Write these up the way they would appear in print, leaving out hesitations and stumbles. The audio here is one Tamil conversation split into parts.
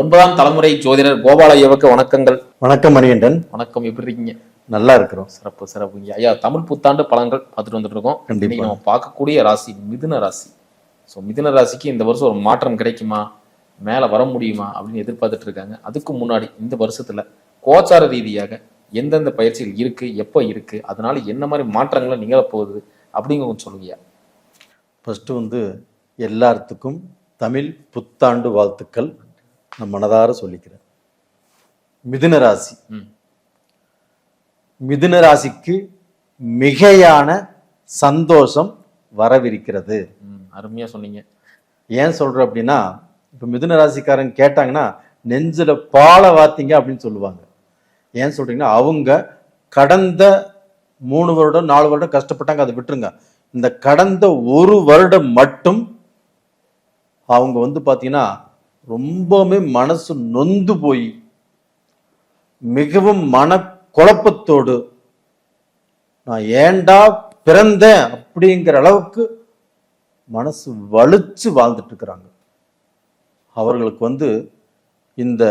9ஆம் தலைமுறை ஜோதிடர் கோபால ஐயாவுக்கு வணக்கங்கள். வணக்கம் மணிகண்டன். வணக்கம், எப்படி இருக்கீங்க? நல்லா இருக்கிறோம். சிறப்பு சிறப்புங்க ஐயா. தமிழ் புத்தாண்டு பலன்கள் பார்த்துட்டு வந்துட்டு இருக்கோம். இன்னைக்கு நம்ம பார்க்கக்கூடிய ராசி மிதுன ராசி. ஸோ மிதுன ராசிக்கு இந்த வருஷம் ஒரு மாற்றம் கிடைக்குமா, மேலே வர முடியுமா அப்படின்னு எதிர்பார்த்துட்டு இருக்காங்க. அதுக்கு முன்னாடி இந்த வருஷத்துல கோச்சார ரீதியாக எந்தெந்த பயிற்சிகள் இருக்கு, எப்போ இருக்கு, அதனால என்ன மாதிரி மாற்றங்களை நிகழப்போகுது அப்படிங்க கொஞ்சம் சொல்லுங்கய்யா. ஃபர்ஸ்ட் எல்லாத்துக்கும் தமிழ் புத்தாண்டு வாழ்த்துக்கள் நான் மனதார சொல்லிக்கிறேன். மிதுன ராசி, மிதுன ராசிக்கு மிகையான சந்தோஷம் வரவிருக்கிறது. அருமையா சொன்னீங்க. ஏன் சொல்ற அப்படின்னா, இப்ப மிதுன ராசிக்காரங்க கேட்டாங்கன்னா நெஞ்சில பால வாத்தீங்க அப்படின்னு சொல்லுவாங்க. ஏன் சொல்றீங்கன்னா, அவங்க கடந்த 3 வருடம் 4 வருடம் கஷ்டப்பட்டாங்க, அதை விட்டுருங்க. இந்த கடந்த 1 வருடம் மட்டும் அவங்க பாத்தீங்கன்னா ரொம்பவுமே மனசு நொந்து போய் மிகவும் மன குழப்பத்தோடு நான் ஏண்டா பிறந்தேன் அப்படிங்கிற அளவுக்கு மனசு வலிச்சு வாழ்ந்துட்டு இருக்கிறாங்க. அவர்களுக்கு இந்த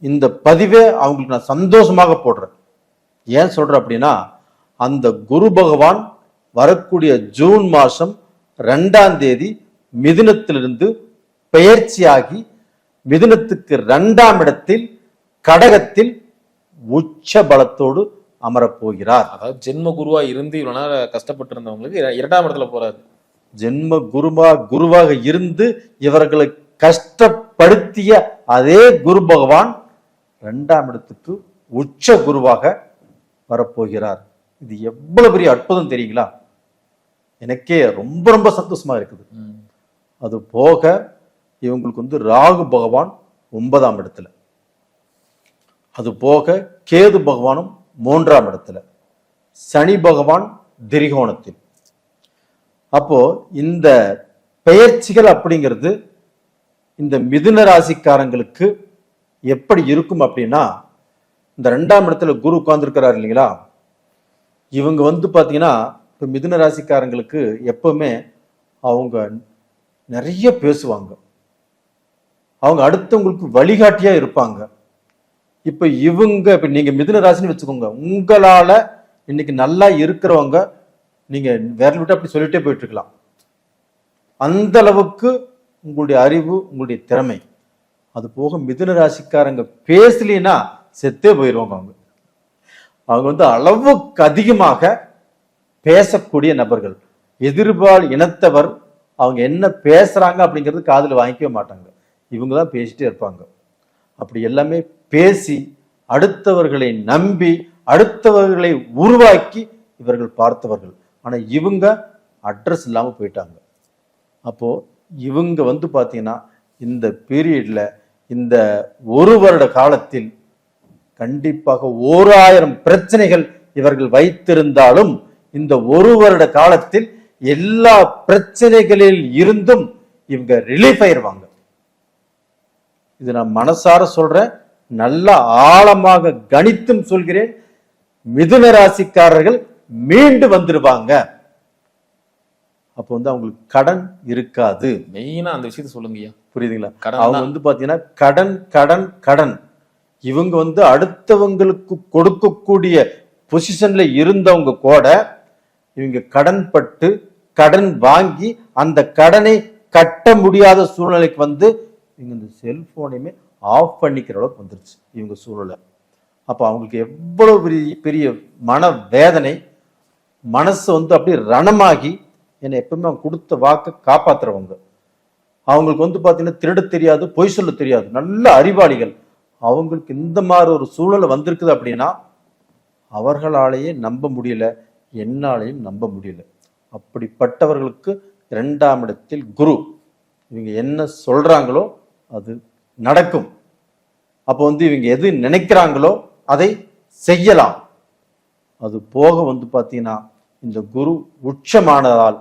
இந்த பதிவே அவங்களுக்கு நான் சந்தோஷமாக போடுறேன். ஏன் சொல்றேன் அப்படின்னா, அந்த குரு பகவான் வரக்கூடிய ஜூன் மாசம் 2ஆம் தேதி மிதுனத்திலிருந்து பெயர்ச்சியாகி மிதுனத்துக்கு 2ஆம் இடத்தில் கடகத்தில் உச்ச பலத்தோடு அமரப்போகிறார். அதாவது ஜென்ம குருவா இருந்து இவ்வளவு நேரம் கஷ்டப்பட்டு இருந்தவங்களுக்கு 2ஆம் இடத்துல போறாரு. ஜென்ம குருவாக இருந்து இவர்களை கஷ்டப்படுத்திய அதே குரு பகவான் 2ஆம் இடத்துக்கு உச்ச குருவாக வரப்போகிறார். இது எவ்வளவு பெரிய அற்புதம் தெரியுங்களா? எனக்கே ரொம்ப ரொம்ப சந்தோஷமா இருக்குது. அது போக இவங்களுக்கு ராகு பகவான் 9ஆம் இடத்துல, அது போக கேது பகவானும் 3ஆம் இடத்துல, சனி பகவான் திரிகோணத்தில். அப்போ இந்த பெயர்ச்சிகள் அப்படிங்கிறது இந்த மிதுன ராசிக்காரங்களுக்கு எப்படி இருக்கும் அப்படின்னா, இந்த 2ஆம் இடத்துல குரு உட்கார்ந்துருக்கிறார் இல்லைங்களா, இவங்க பாத்தீங்கன்னா இப்ப மிதுன ராசிக்காரங்களுக்கு எப்பவுமே அவங்க நிறைய பேசுவாங்க, அவங்க அடுத்தவங்களுக்கு வழிகாட்டியா இருப்பாங்க. இப்ப இப்ப நீங்க மிதுன ராசின்னு வச்சுக்கோங்க, உங்களால இன்னைக்கு நல்லா இருக்கிறவங்க நீங்க விரல் விட்டு அப்படி சொல்லிட்டே போயிட்டு இருக்கலாம். அந்த அளவுக்கு உங்களுடைய அறிவு, உங்களுடைய திறமை. அது போக மிதுன ராசிக்காரங்க பேசலினா செத்தே போயிடுவாங்க. அவங்க அளவுக்கு அதிகமாக பேசக்கூடிய நபர்கள். எதிர்பால் இனத்தவர் அவங்க என்ன பேசுறாங்க அப்படிங்கிறது காதுல வாங்கிக்கவே மாட்டாங்க. இவங்க தான் பேசிட்டே இருப்பாங்க. அப்படி எல்லாமே பேசி அடுத்தவர்களை நம்பி அடுத்தவர்களை உருவாக்கி இவர்கள் பார்த்தவர்கள். ஆனா இவங்க அட்ரஸ் இல்லாம போயிட்டாங்க. அப்போ இவங்க பாத்தீங்கன்னா இந்த பீரியட்ல, இந்த 1 வருட காலத்தில் கண்டிப்பாக 1000 பிரச்சனைகள் இவர்கள் வைத்திருந்தாலும் இந்த 1 வருட காலத்தில் எல்லா பிரச்சனைகளில் இருந்தும் இவங்க ரிலீஃப் ஆயிருவாங்க. இது நான் மனசார சொல்றேன், நல்ல ஆழமாக கணித்தும் சொல்கிறேன். மிதுன ராசிக்காரர்கள் மீண்டு வந்துருவாங்க. அப்போ அவங்களுக்கு கடன் இருக்காது. மெயினா அந்த விஷயத்த சொல்லுங்கய்யா. புரியுதுங்களா? அவங்க பாத்தீங்கன்னா கடன் கடன் கடன். இவங்க அடுத்தவங்களுக்கு கொடுக்கக்கூடிய பொசிஷன்ல இருந்தவங்க கூட இவங்க கடன் பட்டு கடன் வாங்கி அந்த கடனை கட்ட முடியாத சூழ்நிலைக்கு இவங்க இந்த செல்போனையுமே ஆஃப் பண்ணிக்கிற அளவுக்கு வந்துருச்சு இவங்க சூழ்நிலை. அப்ப அவங்களுக்கு எவ்வளவு பெரிய மன வேதனை, மனசு அப்படியே ரணமாகி, என்னை எப்பவுமே அவங்க கொடுத்த வாக்கு காப்பாத்துறவங்க. அவங்களுக்கு பாத்தீங்கன்னா திருட தெரியாது, பொய் சொல்ல தெரியாது, நல்ல அறிவாளிகள். அவங்களுக்கு இந்த மாதிரி ஒரு சூழ்நிலை வந்திருக்குது அப்படின்னா அவர்களாலேயே நம்ப முடியல, என்னாலையும் நம்ப முடியல. அப்படிப்பட்டவர்களுக்கு 2ஆம் இடத்தில் குரு. இவங்க என்ன சொல்றாங்களோ அது நடக்கும். அப்போ இவங்க எது நினைக்கிறாங்களோ அதை செய்யலாம். அது போக பாத்தீங்கன்னா இந்த குரு உச்சமானதால்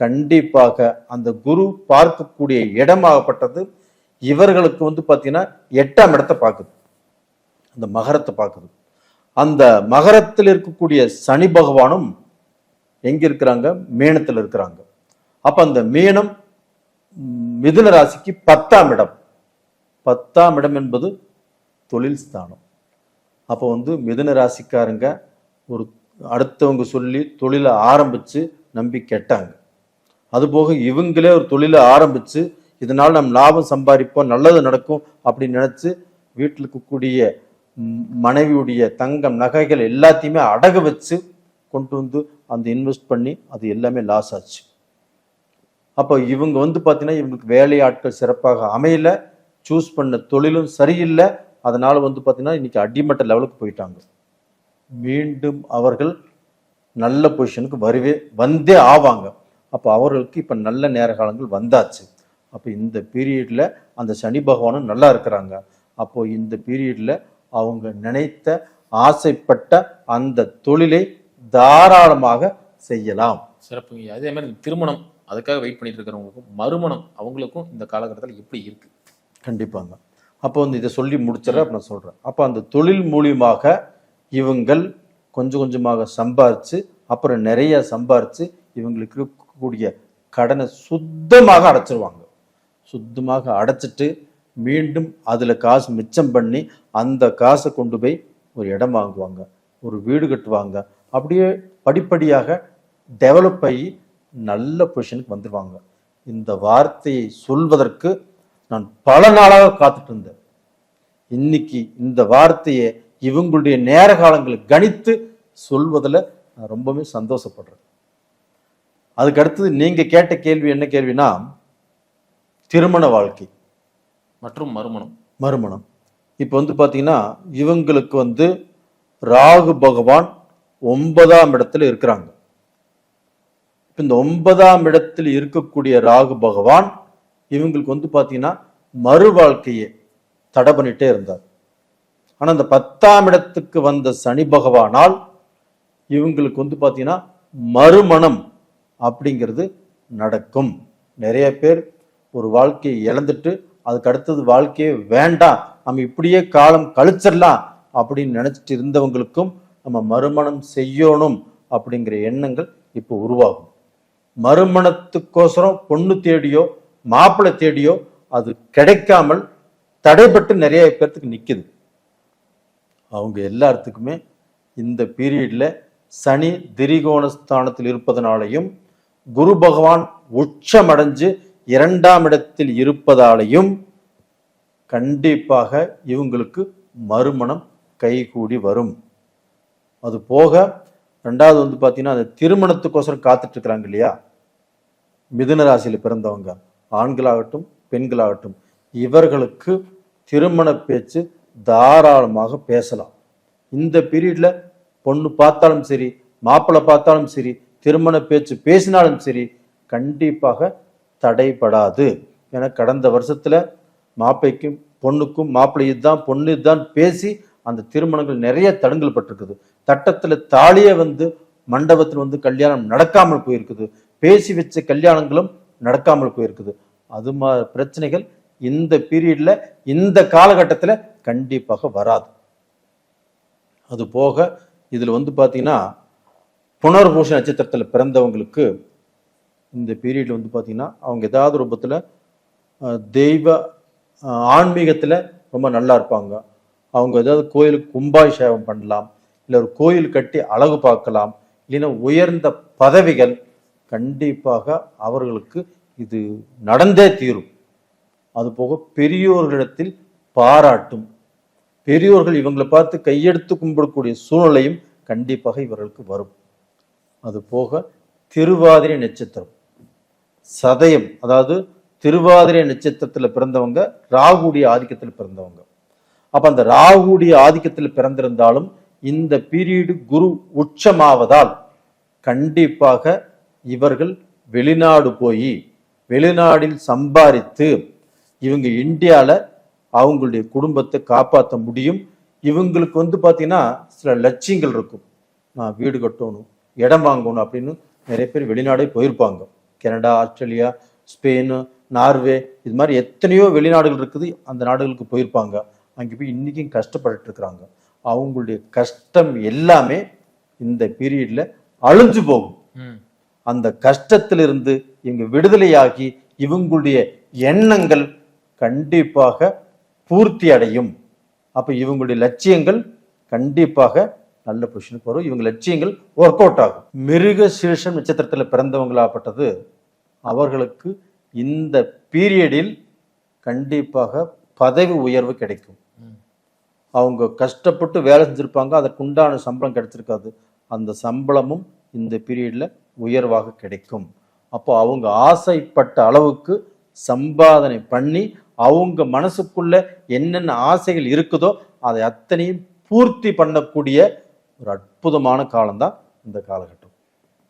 கண்டிப்பாக அந்த குரு பார்க்கக்கூடிய இடமாகப்பட்டது இவர்களுக்கு பாத்தீங்கன்னா 8ஆம் இடத்தை பார்க்குது, அந்த மகரத்தை பார்க்குது. அந்த மகரத்தில் இருக்கக்கூடிய சனி பகவானும் எங்க இருக்கிறாங்க? மீனத்தில் இருக்கிறாங்க. அப்ப அந்த மீனம் மிதுன ராசிக்கு 10ஆம் இடம். 10ஆம் இடம் என்பது தொழில் ஸ்தானம். அப்போ வந்து மிதுன ராசிக்காரங்க ஒரு அடுத்தவங்க சொல்லி தொழிலை ஆரம்பிச்சு நம்பி கெட்டாங்க. அதுபோக இவங்களே ஒரு தொழிலை ஆரம்பிச்சு இதனால் நம்ம லாபம் சம்பாதிப்போம், நல்லது நடக்கும் அப்படின்னு நினைச்சு வீட்டில் இருக்கக்கூடிய மனைவியுடைய தங்கம் நகைகள் எல்லாத்தையுமே அடகு வச்சு கொண்டு வந்து அந்த இன்வெஸ்ட் பண்ணி அது எல்லாமே லாஸ் ஆச்சு. அப்போ இவங்க வந்து பார்த்தீங்கன்னா இவங்களுக்கு வேலையாட்கள் சிறப்பாக அமையல, சூஸ் பண்ண தொழிலும் சரியில்லை. அதனால வந்து பார்த்தீங்கன்னா இன்னைக்கு அடிமட்ட லெவலுக்கு போயிட்டாங்க. மீண்டும் அவர்கள் நல்ல பொசிஷனுக்கு வந்தே ஆவாங்க. அப்போ அவர்களுக்கு இப்போ நல்ல நேர காலங்கள் வந்தாச்சு. அப்போ இந்த பீரியட்ல அந்த சனி பகவானும் நல்லா இருக்கிறாங்க. அப்போ இந்த பீரியட்ல அவங்க நினைத்த ஆசைப்பட்ட அந்த தொழிலை தாராளமாக செய்யலாம். சிறப்புங்க. அதே மாதிரி திருமணம் அதுக்காக வெயிட் பண்ணிட்டு இருக்கிறவங்களுக்கும் மறுமணம் அவங்களுக்கும் இந்த காலகட்டத்தில் எப்படி இருக்கு? கண்டிப்பாங்க. அப்போ வந்து இதை சொல்லி முடிச்சிடறேன், அப்ப நான் சொல்றேன். அப்போ அந்த தொழில் மூலியமாக இவங்கள் கொஞ்சம் கொஞ்சமாக சம்பாரிச்சு அப்புறம் நிறைய சம்பாரிச்சு இவங்களுக்கு இருக்கக்கூடிய கடனை சுத்தமாக அடைச்சிருவாங்க. சுத்தமாக அடைச்சிட்டு மீண்டும் அதுல காசு மிச்சம் பண்ணி அந்த காசை கொண்டு போய் ஒரு இடம் வாங்குவாங்க, ஒரு வீடு கட்டுவாங்க. அப்படியே படிப்படியாக டெவலப் ஆகி நல்ல பொசிஷனுக்கு வந்துடுவாங்க. இந்த வார்த்தையை சொல்வதற்கு நான் பல நாளாக காத்துட்டு இருந்தேன். இன்னைக்கு இந்த வார்த்தையை இவங்களுடைய நேர காலங்களை கணித்து சொல்வதில் நான் ரொம்பவே சந்தோஷப்படுறேன். அதுக்கு அடுத்தது நீங்க கேட்ட கேள்வி என்ன கேள்வினா, திருமண வாழ்க்கை மற்றும் மறுமணம். இப்போ வந்து பார்த்தீங்கன்னா இவங்களுக்கு வந்து ராகு பகவான் 9ஆம் இடத்துல இருக்கிறாங்க. இப்போ இந்த 9ஆம் இடத்தில் இருக்கக்கூடிய ராகு பகவான் இவங்களுக்கு வந்து பார்த்தீங்கன்னா மறு வாழ்க்கையை தடை பண்ணிட்டே இருந்தார். ஆனால் இந்த 10ஆம் இடத்துக்கு வந்த சனி பகவானால் இவங்களுக்கு வந்து பார்த்தீங்கன்னா மறுமணம் அப்படிங்கிறது நடக்கும். நிறைய பேர் ஒரு வாழ்க்கையை இழந்துட்டு அதுக்கு அடுத்தது வாழ்க்கையே வேண்டாம், நம்ம இப்படியே காலம் கழிச்சிடலாம் அப்படின்னு நினைச்சிட்டு இருந்தவங்களுக்கும் நம்ம மறுமணம் செய்யணும் அப்படிங்கிற எண்ணங்கள் இப்போ உருவாகும். மறுமணத்துக்கோசரம் பொண்ணு தேடியோ மாப்பிள்ளை தேடியோ அது கிடைக்காமல் தடைபட்டு நிறைய பேர்த்துக்கு நிக்குது. அவங்க எல்லாத்துக்குமே இந்த பீரியட்ல சனி திரிகோணஸ்தானத்தில் இருப்பதனாலையும் குரு பகவான் உச்சமடைஞ்சு 2ஆம் இடத்தில் இருப்பதாலையும் கண்டிப்பாக இவங்களுக்கு மறுமணம் கைகூடி வரும். அது போக 2வது வந்து பார்த்தீங்கன்னா அந்த திருமணத்துக்கோசரம் காத்துட்டு இருக்கிறாங்க இல்லையா, மிதுன ராசியில் பிறந்தவங்க ஆண்களாகட்டும் பெண்களாகட்டும் இவர்களுக்கு திருமண பேச்சு தாராளமாக பேசலாம். இந்த பீரியட்ல பொண்ணு பார்த்தாலும் சரி மாப்பிள்ளை பார்த்தாலும் சரி திருமண பேச்சு பேசினாலும் சரி கண்டிப்பாக தடைபடாது. ஏன்னா கடந்த வருஷத்துல மாப்பிள்ளைக்கும் பொண்ணுக்கும் மாப்பிள்ளை இதுதான் பொண்ணு இதுதான் பேசி அந்த திருமணங்கள் நிறைய தடங்கல் பட்டிருக்குது. தட்டத்துல தாலியே வந்து மண்டபத்தில் வந்து கல்யாணம் நடக்காமல் போயிருக்குது, பேசி வச்ச கல்யாணங்களும் நடக்காமல் போயிருக்குது. அது மாதிரி பிரச்சனைகள் இந்த பீரியட்ல இந்த காலகட்டத்துல கண்டிப்பாக வராது. அது போக இதுல வந்து பாத்தீங்கன்னா புனர்பூச நட்சத்திரத்துல பிறந்தவங்களுக்கு இந்த பீரியட்ல வந்து பாத்தீங்கன்னா அவங்க ஏதாவது ரூபத்துல தெய்வ ஆன்மீகத்துல ரொம்ப நல்லா இருப்பாங்க. அவங்க ஏதாவது கோயிலுக்கு கும்பாபிஷேகம் பண்ணலாம், இல்லை ஒரு கோயில் கட்டி அழகு பார்க்கலாம், இல்லைன்னா உயர்ந்த பதவிகள் கண்டிப்பாக அவர்களுக்கு இது நடந்தே தீரும். அது போக பெரியோர்களிடத்தில் பாராட்டும், பெரியோர்கள் இவங்களை பார்த்து கையெடுத்து கும்பிடக்கூடிய சூழ்நிலையும் கண்டிப்பாக இவர்களுக்கு வரும். அது போக திருவாதிரை நட்சத்திரம் சதயம், அதாவது திருவாதிரை நட்சத்திரத்தில் பிறந்தவங்க ராகுடைய ஆதிக்கத்தில் பிறந்தவங்க. அப்ப அந்த ராகுடைய ஆதிக்கத்தில் பிறந்திருந்தாலும் இந்த பீரியடு குரு உச்சமாவதால் கண்டிப்பாக இவர்கள் வெளிநாடு போய் வெளிநாடில் சம்பாதித்து இவங்க இந்தியாவில் அவங்களுடைய குடும்பத்தை காப்பாற்ற முடியும். இவங்களுக்கு வந்து பார்த்தீங்கன்னா சில லட்சியங்கள் இருக்கும், நான் வீடு கட்டணும் இடம் வாங்கணும் அப்படின்னு நிறைய பேர் வெளிநாடே போயிருப்பாங்க. கனடா, ஆஸ்திரேலியா, ஸ்பெயின், நார்வே, இது மாதிரி எத்தனையோ வெளிநாடுகள் இருக்குது, அந்த நாடுகளுக்கு போயிருப்பாங்க. அங்கே போய் இன்னைக்கும் கஷ்டப்பட்டு இருக்கிறாங்க. அவங்களுடைய கஷ்டம் எல்லாமே இந்த பீரியட்ல அழிஞ்சு போகும். அந்த கஷ்டத்திலிருந்து இவங்க விடுதலையாகி இவங்களுடைய எண்ணங்கள் கண்டிப்பாக பூர்த்தி அடையும். அப்ப இவங்களுடைய லட்சியங்கள் கண்டிப்பாக நல்ல பொசிஷனுக்கு வரும். இவங்க லட்சியங்கள் ஒர்க் அவுட் ஆகும். மிருக சீர்ஷம் நட்சத்திரத்துல பிறந்தவங்களாப்பட்டது அவர்களுக்கு இந்த பீரியடில் கண்டிப்பாக பதவி உயர்வு கிடைக்கும். அவங்க கஷ்டப்பட்டு வேலை செஞ்சிருப்பாங்க, அதற்குண்டான சம்பளம் கிடைச்சிருக்காது. அந்த சம்பளமும் இந்த பீரியட்ல உயர்வாக கிடைக்கும். அப்போ அவங்க ஆசைப்பட்ட அளவுக்கு சம்பாதனை பண்ணி அவங்க மனசுக்குள்ள என்னென்ன ஆசைகள் இருக்குதோ அதை அத்தனையும் பூர்த்தி பண்ணக்கூடிய ஒரு அற்புதமான காலம்தான் இந்த காலகட்டம்.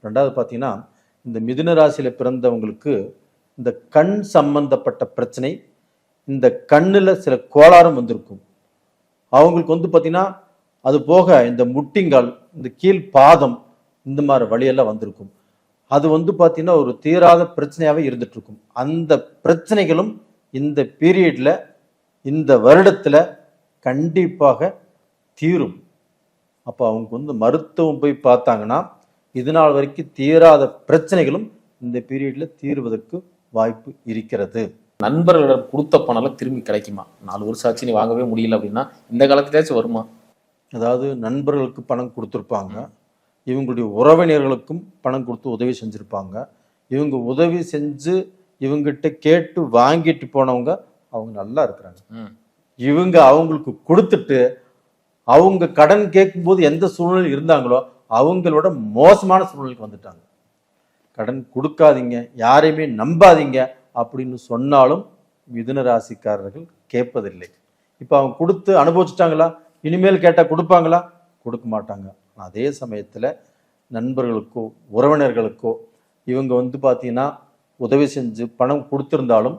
ரெண்டாவது பார்த்தீங்கன்னா, இந்த மிதுன ராசியில பிறந்தவங்களுக்கு இந்த கண் சம்பந்தப்பட்ட பிரச்சனை, இந்த கண்ணுல சில கோளாறும் வந்திருக்கும். அவங்களுக்கு வந்து பார்த்தீங்கன்னா, அது போக இந்த முட்டிங்கால், இந்த கீழ் பாதம், இந்த மாதிரி வழியெல்லாம் வந்திருக்கும். அது வந்து பார்த்தீங்கன்னா ஒரு தீராத பிரச்சனையாகவே இருந்துட்டு இருக்கும். அந்த பிரச்சனைகளும் இந்த பீரியட்ல, இந்த வருடத்துல கண்டிப்பாக தீரும். அப்போ அவங்க வந்து மருத்துவம் போய் பார்த்தாங்கன்னா இது நாள் வரைக்கும் தீராத பிரச்சனைகளும் இந்த பீரியட்ல தீர்வதற்கு வாய்ப்பு இருக்கிறது. நண்பர்களிடம் கொடுத்த பணம் திரும்பி கிடைக்குமா? 4 வருஷம் ஆச்சு நீ வாங்கவே முடியல அப்படின்னா இந்த காலத்திலேயாச்சும் வருமா? அதாவது நண்பர்களுக்கு பணம் கொடுத்துருப்பாங்க, இவங்களுடைய உறவினர்களுக்கும் பணம் கொடுத்து உதவி செஞ்சுருப்பாங்க. இவங்க உதவி செஞ்சு இவங்கிட்ட கேட்டு வாங்கிட்டு போனவங்க அவங்க நல்லா இருக்கிறாங்க. இவங்க அவங்களுக்கு கொடுத்துட்டு அவங்க கடன் கேட்கும்போது எந்த சூழ்நிலை இருந்தாங்களோ அவங்களோட மோசமான சூழ்நிலைக்கு வந்துட்டாங்க. கடன் கொடுக்காதீங்க, யாரையுமே நம்பாதீங்க அப்படின்னு சொன்னாலும் மிதுன ராசிக்காரர்கள் கேட்பதில்லை. இப்போ அவங்க கொடுத்து அனுபவிச்சுட்டாங்களா? இனிமேல் கேட்டால் கொடுப்பாங்களா? கொடுக்க மாட்டாங்க. அதே சமயத்தில் நண்பர்களுக்கோ உறவினர்களுக்கோ இவங்க வந்து பார்த்தீங்கன்னா உதவி செஞ்சு பணம் கொடுத்துருந்தாலும்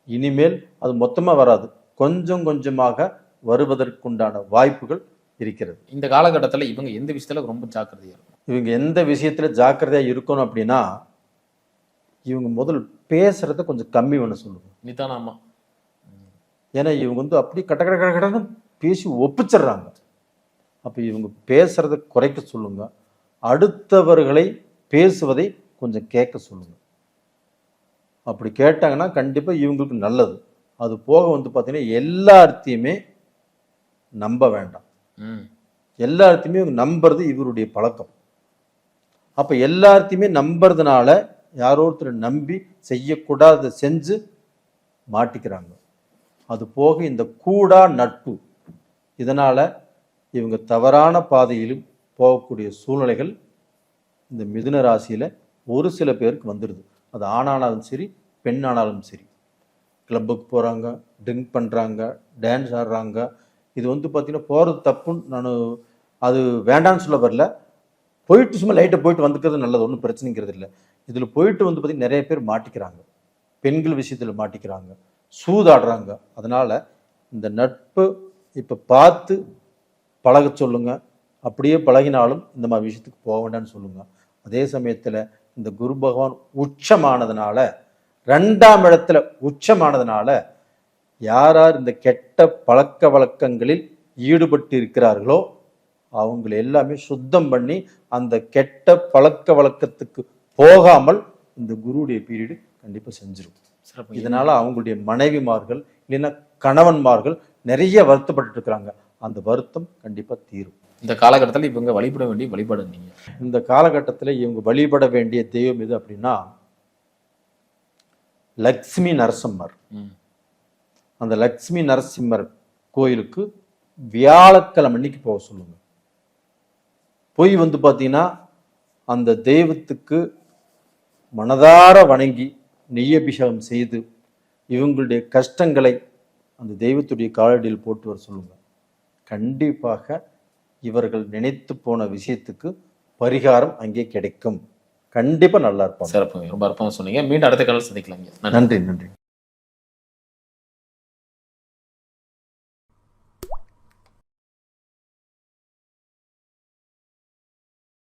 இனிமேல் அது மொத்தமாக வராது, கொஞ்சம் கொஞ்சமாக வருவதற்குண்டான வாய்ப்புகள் இருக்கிறது. இந்த காலகட்டத்தில் இவங்க எந்த விஷயத்துல ரொம்ப ஜாக்கிரதையா இருக்கும்? இவங்க எந்த விஷயத்துல ஜாக்கிரதையா இருக்கணும் அப்படின்னா, இவங்க முதல் பேசுறத கொஞ்சம் கம்மி பண்ண சொல்லுங்க. நிதானமா. ஏன்னா இவங்க வந்து அப்படி கட்ட கட கட கடன்னு பேசி ஒப்பிச்சிடுறாங்க. அப்ப இவங்க பேசுறத குறைக்க சொல்லுங்க. அடுத்தவர்களை பேசுவதை கொஞ்சம் கேட்க சொல்லுங்க. அப்படி கேட்டாங்கன்னா கண்டிப்பா இவங்களுக்கு நல்லது. அது போக வந்து பார்த்தீங்கன்னா எல்லாத்தையுமே நம்ப வேண்டாம். எல்லாத்தையுமே இவங்க நம்புறது இவருடைய பழக்கம். அப்ப எல்லாத்தையுமே நம்புறதுனால யாரோ ஒருத்தர் நம்பி செய்யக்கூடாத செஞ்சு மாட்டிக்கிறாங்க. அது போக இந்த கூடா நட்பு, இதனால இவங்க தவறான பாதையிலும் போகக்கூடிய சூழ்நிலைகள் இந்த மிதுன ராசியில ஒரு சில பேருக்கு வந்துடுது. அது ஆணானாலும் சரி பெண்ணானாலும் சரி. கிளப்புக்கு போகிறாங்க, ட்ரிங்க் பண்ணுறாங்க, டான்ஸ் ஆடுறாங்க. இது வந்து பார்த்தீங்கன்னா போகிறது தப்புன்னு நான் அது வேண்டான்னு சொல்ல வரல. போயிட்டு சும்மா லைட்டாக போயிட்டு வந்துக்கிறது நல்லது, ஒன்றும் பிரச்சனைங்கிறது இல்லை. இதில் போயிட்டு வந்து பார்த்தீங்கன்னா நிறைய பேர் மாட்டிக்கிறாங்க, பெண்கள் விஷயத்தில் மாட்டிக்கிறாங்க, சூதாடுறாங்க. அதனால் இந்த நட்பு இப்போ பார்த்து பழக சொல்லுங்க. அப்படியே பழகினாலும் இந்த மாதிரி விஷயத்துக்கு போக வேண்டாம்னு சொல்லுங்க. அதே சமயத்தில் இந்த குரு பகவான் உச்சமானதுனால, 2ஆம் இடத்துல உச்சமானதுனால யார் யார் இந்த கெட்ட பழக்க வழக்கங்களில் ஈடுபட்டு இருக்கிறார்களோ அவங்களை எல்லாமே சுத்தம் பண்ணி அந்த கெட்ட பழக்க வழக்கத்துக்கு போகாமல் இந்த குருவுடைய பீரியடு கண்டிப்பாக செஞ்சிடும். இதனால அவங்களுடைய மனைவிமார்கள் இல்லைன்னா கணவன்மார்கள் நிறைய வருத்தப்பட்டு இருக்கிறாங்க. அந்த வருத்தம் கண்டிப்பா தீரும். இந்த காலகட்டத்தில் இவங்க வழிபட வேண்டிய வழிபாடு நீங்க இந்த காலகட்டத்தில் இவங்க வழிபட வேண்டிய தெய்வம் எது அப்படின்னா லக்ஷ்மி நரசிம்மர். அந்த லக்ஷ்மி நரசிம்மர் கோயிலுக்கு வியாழக்கிழமை அன்னைக்கு போக சொல்லுங்க. போய் வந்து பார்த்தீங்கன்னா அந்த தெய்வத்துக்கு மனதார வணங்கி நெய்யபிஷேகம் செய்து இவங்களுடைய கஷ்டங்களை அந்த தெய்வத்துடைய காலடியில் போட்டு வர சொல்லுங்க. கண்டிப்பாக இவர்கள் நினைத்து போன விஷயத்துக்கு பரிகாரம் அங்கே கிடைக்கும். கண்டிப்பா நல்லா இருப்பாங்க. சிறப்பு, ரொம்ப அற்புதமா சொன்னீங்க. மீண்டும் அடுத்த காலம் சந்திக்கலாம். நன்றி.